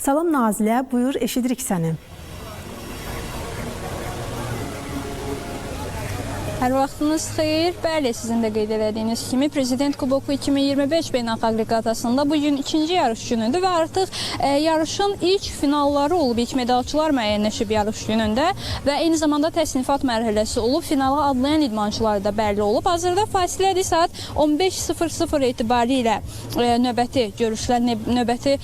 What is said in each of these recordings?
Salam Nazilə, buyur, eşidirik səni. Hər vaxtınız xeyir. Bəli, sizin də qeyd etdiyiniz kimi Prezident Kuboku 2025 beynəlxalq reqatasında bugün ikinci yarış günüdür və artıq yarışın ilk finalları olub, ilk medalçılar müəyyənləşib yarış günündə və eyni zamanda təsnifat mərhələsi olub, finala adlayan idmançılar da bəlli olub. Hazırda fasilədir, saat 15:00 etibarilə növbəti görüşlər, növbəti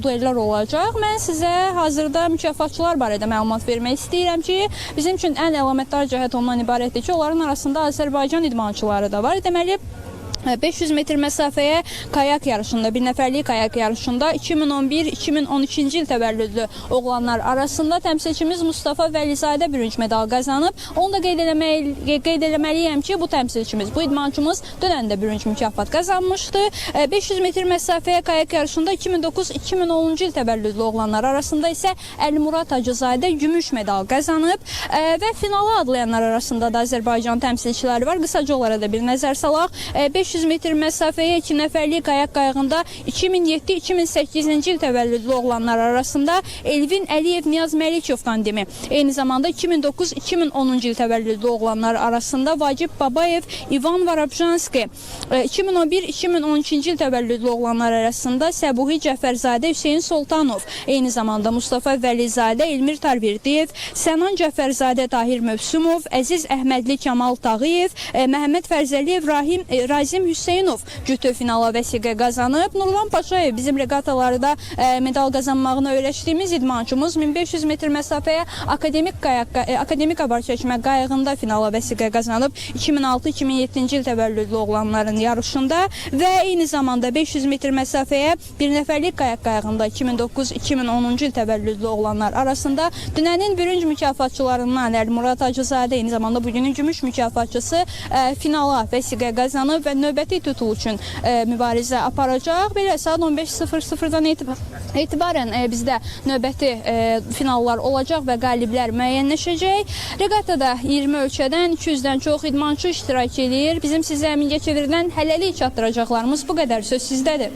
duellər olacaq. Mən sizə hazırda mükafatçılar barədə məlumat vermək istəyirəm ki, bizim üçün ən əlamətdar cəhət ondan ibarətdir ki, onların arasında Azərbaycan idmançıları da var. Deməli, 500 metr məsafəyə kayak yarışında, bir nəfərlik kayak yarışında 2011-2012-ci il təvəllüdlü oğlanlar arasında təmsilçimiz Mustafa Vəlizadə bürünc medal qazanıb. Onu da qeyd eləməliyəm ki, bu təmsilçimiz, bu idmançımız dünən də bürünc mükafat qazanmışdı. 500 metr məsafəyə kayak yarışında 2009-2010-cu il təvəllüdlü oğlanlar arasında isə Əlimurad Hacızadə gümüş medal qazanıb və finala adlayanlar arasında da Azərbaycan təmsilçiləri var. Qısaca onlara da bir nəzər salaq. 500 metr məsafəyə 2 nəfərlik kayak qayığında 2007-2008-ci il təvəllüdlü oğlanlar arasında Elvin Əliyev Niyaz Məlikov tandemi, eyni zamanda 2009-2010-cu il təvəllüdlü oğlanlar arasında Vacib Babayev, İvan Varabjanski, 2011-2012-ci il təvəllüdlü oğlanlar arasında Səbuhi Cəfərzadə, Hüseyin Soltanov, eyni zamanda Mustafa Vəlizadə, Elmir Tarverdiyev, Sənan Cəfərzadə, Tahir Mövsümov, Əziz Əhmədli Kamal Tağıyev, Məhəmməd Fərzəliyev, Razim Hüseynov cütü finala vəsiqə qazanıb. Nurlan Paşayev bizim reqatalarda medal qazanmağını öyrəşdiyimiz idmançımız 1500 metr məsafəyə akademik avar çəkmə qayığında finala vəsiqə qazanıb 2006-2007-ci il təvəllüdlü oğlanların yarışında və eyni zamanda 500 metr məsafəyə bir nəfərlik kayak qayığında 2009-2010-cu il təvəllüdlü oğlanlar arasında dünənin bürünc mükafatçılarından Əlimurad Hacızadə, eyni zamanda bugünün gümüş mükafatçısı finala vəsiqə qazanıb və növbəti titul üçün mübarizə aparacaq. Belə saat 15:00-dan etibarən bizdə növbəti finallar olacaq və qaliblər müəyyənləşəcək. Reqatada 20 ölkədən 200-dən çox idmançı iştirak edir. Bizim sizə Mingəçevirdən hələlik çatdıracaqlarımız bu qədər. Söz sizdədir.